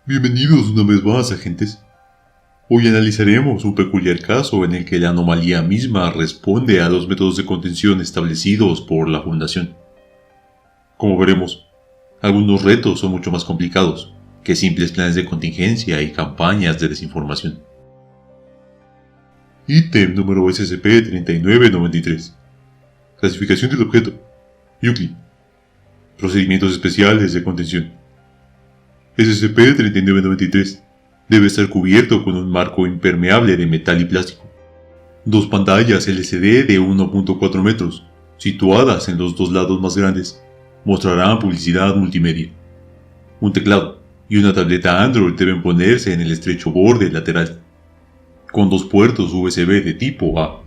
Bienvenidos una vez más, agentes. Hoy analizaremos un peculiar caso en el que la anomalía misma responde a los métodos de contención establecidos por la Fundación. Como veremos, algunos retos son mucho más complicados que simples planes de contingencia y campañas de desinformación. Ítem número SCP-3993. Clasificación del objeto. Euclid. Procedimientos especiales de contención. SCP-3993 debe estar cubierto con un marco impermeable de metal y plástico. 2 pantallas LCD de 1.4 metros, situadas en los 2 lados más grandes, mostrarán publicidad multimedia. Un teclado y una tableta Android deben ponerse en el estrecho borde lateral, con 2 puertos USB de tipo A.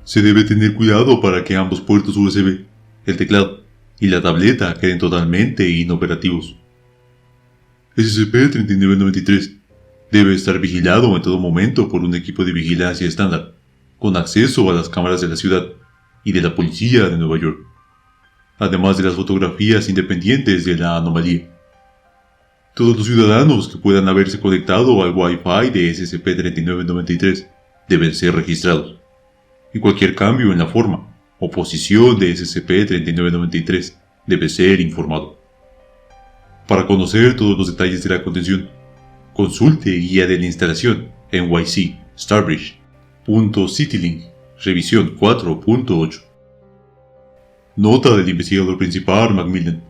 Se debe tener cuidado para que ambos puertos USB, el teclado y la tableta, queden totalmente inoperativos. SCP-3993 debe estar vigilado en todo momento por un equipo de vigilancia estándar, con acceso a las cámaras de la ciudad y de la policía de Nueva York, además de las fotografías independientes de la anomalía. Todos los ciudadanos que puedan haberse conectado al Wi-Fi de SCP-3993 deben ser registrados, y cualquier cambio en la forma o posición de SCP-3993 debe ser informado. Para conocer todos los detalles de la contención, consulte Guía de la Instalación NYC Starbridge.citylink Revisión 4.8. Nota del investigador principal Macmillan.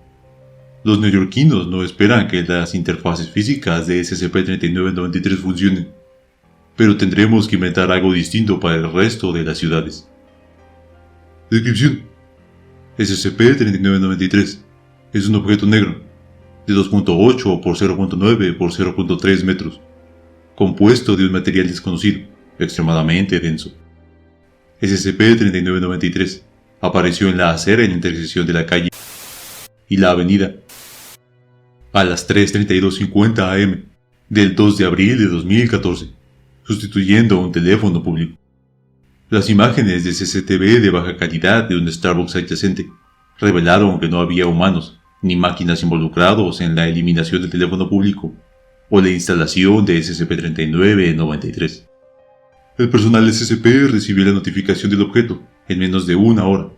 Los neoyorquinos no esperan que las interfaces físicas de SCP-3993 funcionen, pero tendremos que inventar algo distinto para el resto de las ciudades. Descripción: SCP-3993 es un objeto negro de 2.8 por 0.9 por 0.3 metros, compuesto de un material desconocido, extremadamente denso. SCP-3993 apareció en la acera en la intersección de la calle y la avenida a las 3:32:50 am del 2 de abril de 2014, sustituyendo un teléfono público. Las imágenes de CCTV de baja calidad de un Starbucks adyacente revelaron que no había humanos ni máquinas involucrados en la eliminación del teléfono público o la instalación de SCP-3993. El personal de SCP recibió la notificación del objeto en menos de una hora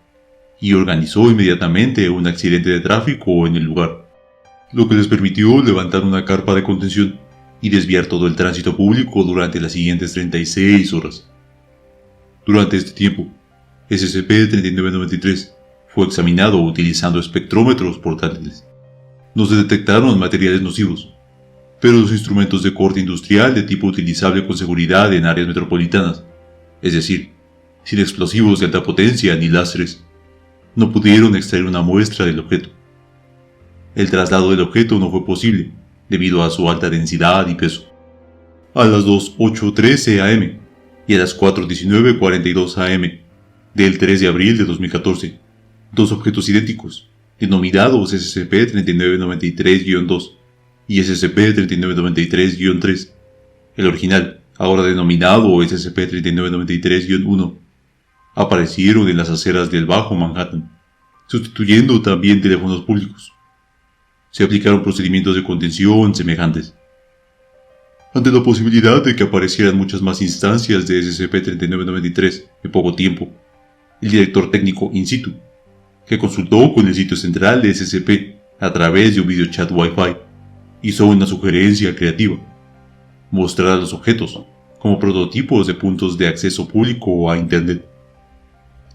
y organizó inmediatamente un accidente de tráfico en el lugar, lo que les permitió levantar una carpa de contención y desviar todo el tránsito público durante las siguientes 36 horas. Durante este tiempo, SCP-3993 fue examinado utilizando espectrómetros portátiles. No se detectaron materiales nocivos, pero los instrumentos de corte industrial de tipo utilizable con seguridad en áreas metropolitanas, es decir, sin explosivos de alta potencia ni láseres, no pudieron extraer una muestra del objeto. El traslado del objeto no fue posible debido a su alta densidad y peso. A las 2:08:13 am y a las 4:19:42 am del 3 de abril de 2014, 2 objetos idénticos, denominados SCP-3993-2 y SCP-3993-3, el original, ahora denominado SCP-3993-1, aparecieron en las aceras del Bajo Manhattan, sustituyendo también teléfonos públicos. Se aplicaron procedimientos de contención semejantes. Ante la posibilidad de que aparecieran muchas más instancias de SCP-3993 en poco tiempo, el director técnico in situ, que consultó con el sitio central de SCP a través de un videochat Wi-Fi, hizo una sugerencia creativa: mostrar a los objetos como prototipos de puntos de acceso público a Internet.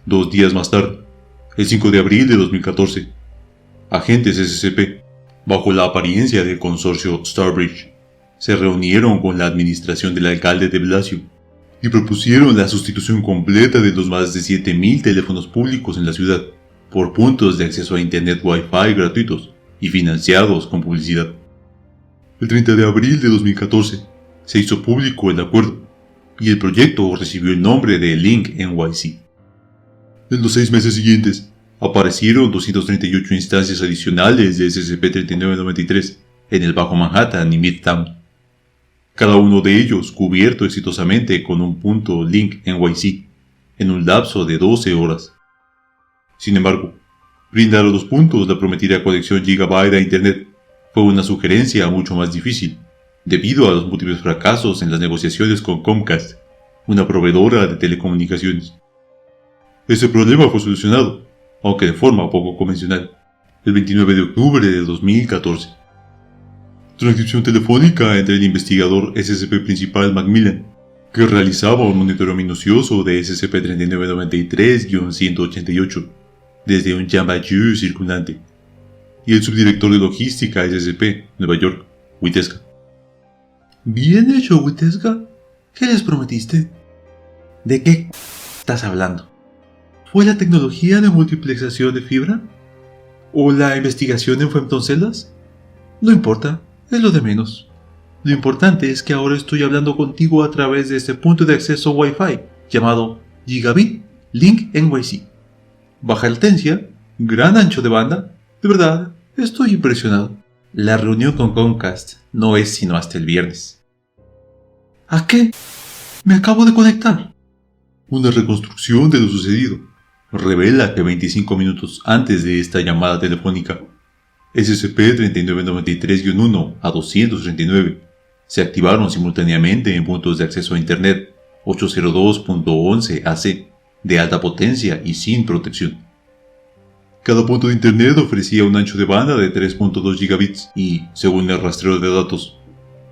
2 días más tarde, el 5 de abril de 2014, agentes SCP, bajo la apariencia del consorcio Starbridge, se reunieron con la administración del alcalde de Blasio y propusieron la sustitución completa de los más de 7.000 teléfonos públicos en la ciudad por puntos de acceso a Internet Wi-Fi gratuitos y financiados con publicidad. El 30 de abril de 2014 se hizo público el acuerdo y el proyecto recibió el nombre de Link NYC. En los 6 meses siguientes, aparecieron 238 instancias adicionales de SCP-3993 en el Bajo Manhattan y Midtown, cada uno de ellos cubierto exitosamente con un punto Link NYC en un lapso de 12 horas. Sin embargo, brindar a los puntos la prometida conexión gigabyte a Internet Fue una sugerencia mucho más difícil, debido a los múltiples fracasos en las negociaciones con Comcast, una proveedora de telecomunicaciones. Ese problema fue solucionado, aunque de forma poco convencional, el 29 de octubre de 2014. Transcripción telefónica entre el investigador SCP principal Macmillan, que realizaba un monitoreo minucioso de SCP-3993-188 desde un Jambayou circundante, y el subdirector de logística SCP, Nueva York, Witeska. Bien hecho, Witeska. ¿Qué les prometiste? ¿De qué estás hablando? ¿Fue la tecnología de multiplexación de fibra? ¿O la investigación en femtoceldas? No importa, es lo de menos. Lo importante es que ahora estoy hablando contigo a través de este punto de acceso Wi-Fi llamado Gigabit Link NYC. Baja latencia, gran ancho de banda. De verdad, estoy impresionado. La reunión con Comcast no es sino hasta el viernes. ¿A qué? Me acabo de conectar. Una reconstrucción de lo sucedido revela que 25 minutos antes de esta llamada telefónica, SCP-3993-1 a 239 se activaron simultáneamente en puntos de acceso a Internet 802.11 AC de alta potencia y sin protección. Cada punto de Internet ofrecía un ancho de banda de 3.2 gigabits y, según el rastreo de datos,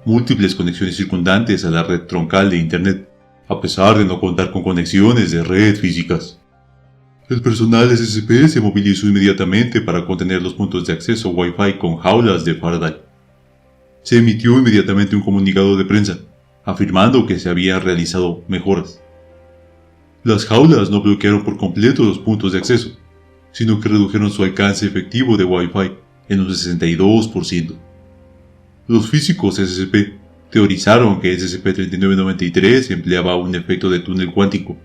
múltiples conexiones circundantes a la red troncal de Internet, a pesar de no contar con conexiones de red físicas. El personal SCP se movilizó inmediatamente para contener los puntos de acceso Wi-Fi con jaulas de Faraday. Se emitió inmediatamente un comunicado de prensa, afirmando que se habían realizado mejoras. Las jaulas no bloquearon por completo los puntos de acceso, sino que redujeron su alcance efectivo de Wi-Fi en un 62%. Los físicos SCP teorizaron que SCP-3993 empleaba un efecto de túnel cuántico,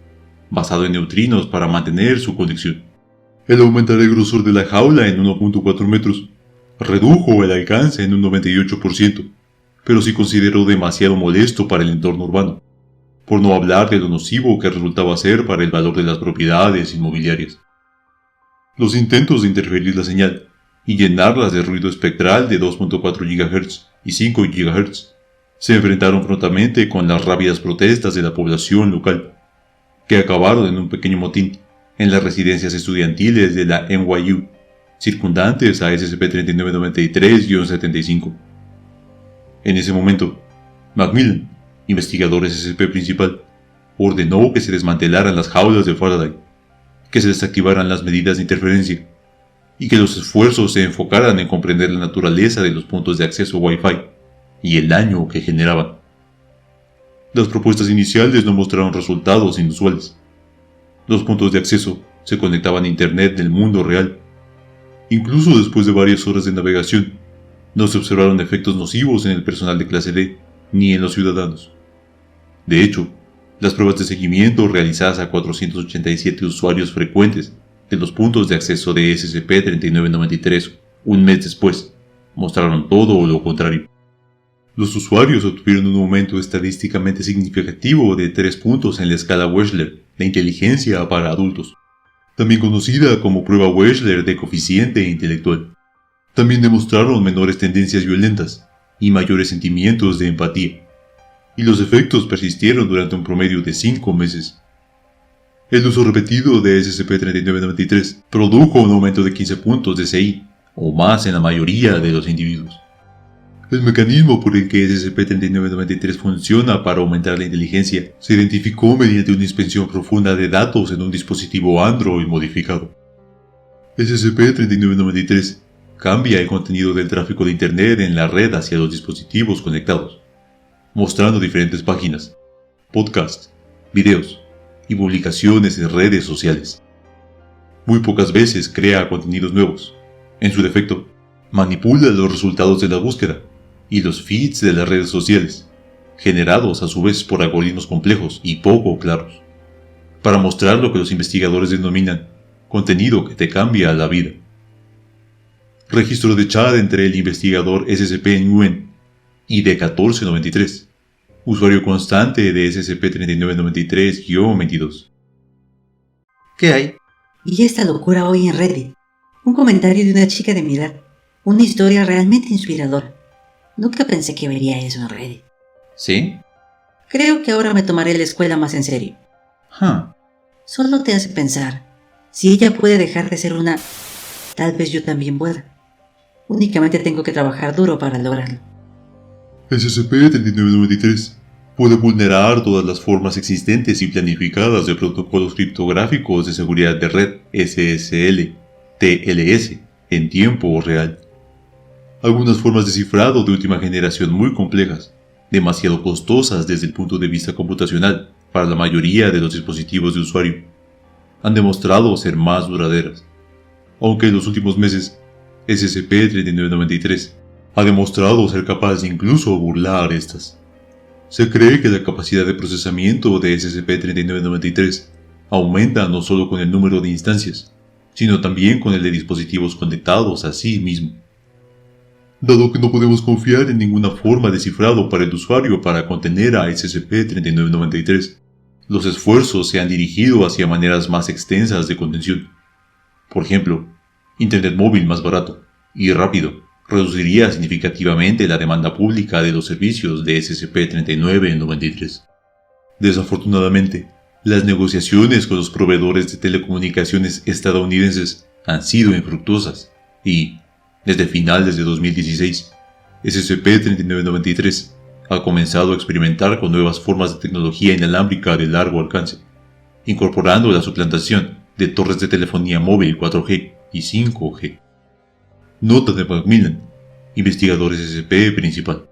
basado en neutrinos para mantener su conexión. El aumentar el grosor de la jaula en 1.4 metros redujo el alcance en un 98%, pero se consideró demasiado molesto para el entorno urbano, por no hablar de lo nocivo que resultaba ser para el valor de las propiedades inmobiliarias. Los intentos de interferir la señal y llenarlas de ruido espectral de 2.4 GHz y 5 GHz se enfrentaron prontamente con las rápidas protestas de la población local, que acabaron en un pequeño motín en las residencias estudiantiles de la NYU, circundantes a SCP-3993-75. En ese momento, Macmillan, investigador SCP principal, ordenó que se desmantelaran las jaulas de Faraday, que se desactivaran las medidas de interferencia, y que los esfuerzos se enfocaran en comprender la naturaleza de los puntos de acceso Wi-Fi y el daño que generaban. Las propuestas iniciales no mostraron resultados inusuales. Los puntos de acceso se conectaban a Internet del mundo real. Incluso después de varias horas de navegación, no se observaron efectos nocivos en el personal de clase D ni en los ciudadanos. De hecho, las pruebas de seguimiento realizadas a 487 usuarios frecuentes de los puntos de acceso de SCP-3993 un mes después mostraron todo lo contrario. Los usuarios obtuvieron un aumento estadísticamente significativo de 3 puntos en la escala Wechsler de inteligencia para adultos, también conocida como prueba Wechsler de coeficiente intelectual. También demostraron menores tendencias violentas y mayores sentimientos de empatía, y los efectos persistieron durante un promedio de 5 meses. El uso repetido de SCP-3993 produjo un aumento de 15 puntos de CI, o más en la mayoría de los individuos. El mecanismo por el que SCP-3993 funciona para aumentar la inteligencia se identificó mediante una inspección profunda de datos en un dispositivo Android modificado. SCP-3993 cambia el contenido del tráfico de Internet en la red hacia los dispositivos conectados, mostrando diferentes páginas, podcasts, videos y publicaciones en redes sociales. Muy pocas veces crea contenidos nuevos. En su defecto, manipula los resultados de la búsqueda y los feeds de las redes sociales, generados a su vez por algoritmos complejos y poco claros, para mostrar lo que los investigadores denominan contenido que te cambia la vida. Registro de chat entre el investigador SCP-Nguyen y D1493, usuario constante de SCP-3993-22. ¿Qué hay? Y esta locura hoy en Reddit. Un comentario de una chica de mi edad. Una historia realmente inspiradora. Nunca pensé que vería eso en Reddit. ¿Sí? Creo que ahora me tomaré la escuela más en serio. Solo te hace pensar, si ella puede dejar de ser una, tal vez yo también pueda. Únicamente tengo que trabajar duro para lograrlo. SCP-3993 puede vulnerar todas las formas existentes y planificadas de protocolos criptográficos de seguridad de red SSL, TLS, en tiempo real. Algunas formas de cifrado de última generación muy complejas, demasiado costosas desde el punto de vista computacional para la mayoría de los dispositivos de usuario, han demostrado ser más duraderas. Aunque en los últimos meses, SCP-3993 ha demostrado ser capaz de incluso burlar estas. Se cree que la capacidad de procesamiento de SCP-3993 aumenta no solo con el número de instancias, sino también con el de dispositivos conectados a sí mismo. Dado que no podemos confiar en ninguna forma de cifrado para el usuario para contener a SCP-3993, los esfuerzos se han dirigido hacia maneras más extensas de contención. Por ejemplo, Internet móvil más barato y rápido reduciría significativamente la demanda pública de los servicios de SCP-3993. Desafortunadamente, las negociaciones con los proveedores de telecomunicaciones estadounidenses han sido infructuosas y, desde finales de 2016, SCP-3993 ha comenzado a experimentar con nuevas formas de tecnología inalámbrica de largo alcance, incorporando la suplantación de torres de telefonía móvil 4G y 5G. Nota de Macmillan, investigador SCP principal.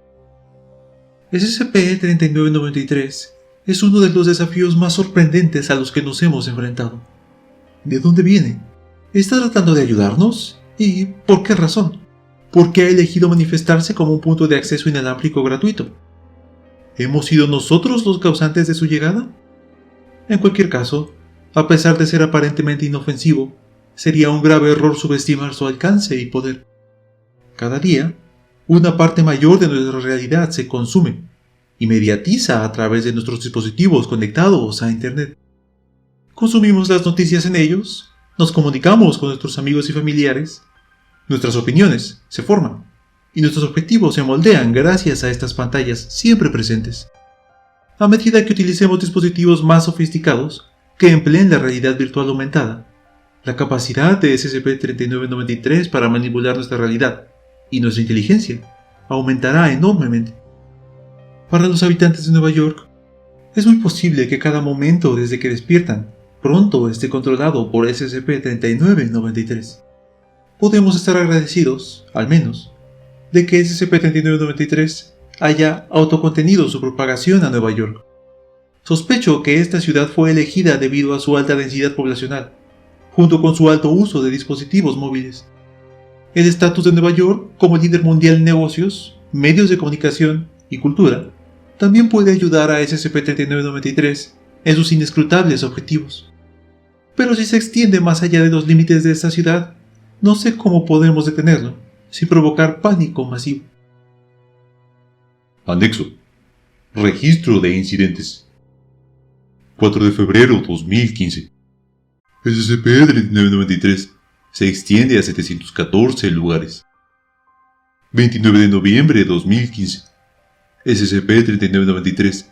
SCP-3993 es uno de los desafíos más sorprendentes a los que nos hemos enfrentado. ¿De dónde viene? ¿Está tratando de ayudarnos? ¿Y por qué razón? ¿Por qué ha elegido manifestarse como un punto de acceso inalámbrico gratuito? ¿Hemos sido nosotros los causantes de su llegada? En cualquier caso, a pesar de ser aparentemente inofensivo, sería un grave error subestimar su alcance y poder. Cada día, una parte mayor de nuestra realidad se consume y mediatiza a través de nuestros dispositivos conectados a Internet. Consumimos las noticias en ellos, nos comunicamos con nuestros amigos y familiares, nuestras opiniones se forman y nuestros objetivos se moldean gracias a estas pantallas siempre presentes. A medida que utilicemos dispositivos más sofisticados que empleen la realidad virtual aumentada, la capacidad de SCP-3993 para manipular nuestra realidad y nuestra inteligencia aumentará enormemente. Para los habitantes de Nueva York, es muy posible que cada momento desde que despiertan pronto esté controlado por SCP-3993. Podemos estar agradecidos, al menos, de que SCP-3993 haya autocontenido su propagación a Nueva York. Sospecho que esta ciudad fue elegida debido a su alta densidad poblacional, junto con su alto uso de dispositivos móviles. El estatus de Nueva York como líder mundial en negocios, medios de comunicación y cultura también puede ayudar a SCP-3993 en sus inescrutables objetivos. Pero si se extiende más allá de los límites de esta ciudad, no sé cómo podemos detenerlo sin provocar pánico masivo. Anexo. Registro de incidentes. 4 de febrero 2015. SCP-3993 se extiende a 714 lugares. 29 de noviembre de 2015. SCP-3993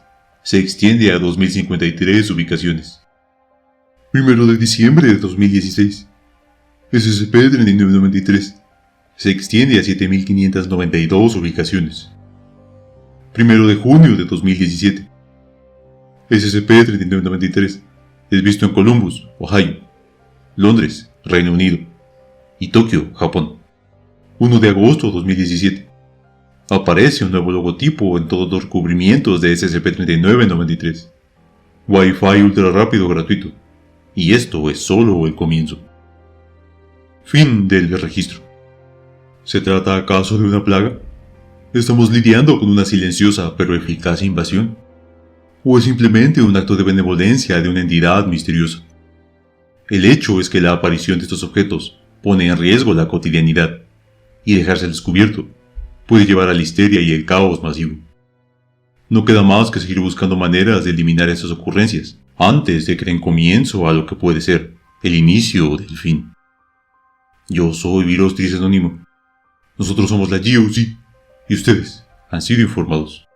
se extiende a 2053 ubicaciones. 1 de diciembre de 2016. SCP-3993 se extiende a 7592 ubicaciones. 1 de junio de 2017. SCP-3993 es visto en Columbus, Ohio, Londres, Reino Unido, y Tokio, Japón. 1 de agosto de 2017. Aparece un nuevo logotipo en todos los recubrimientos de SCP-3993. Wi-Fi ultra rápido gratuito. Y esto es solo el comienzo. Fin del registro. ¿Se trata acaso de una plaga? ¿Estamos lidiando con una silenciosa pero eficaz invasión? ¿O es simplemente un acto de benevolencia de una entidad misteriosa? El hecho es que la aparición de estos objetos pone en riesgo la cotidianidad, y dejarse al descubierto puede llevar a la histeria y el caos masivo. No queda más que seguir buscando maneras de eliminar estas ocurrencias antes de que den comienzo a lo que puede ser el inicio del fin. Yo soy Virostris Anónimo, Nosotros somos la GOC y ustedes han sido informados.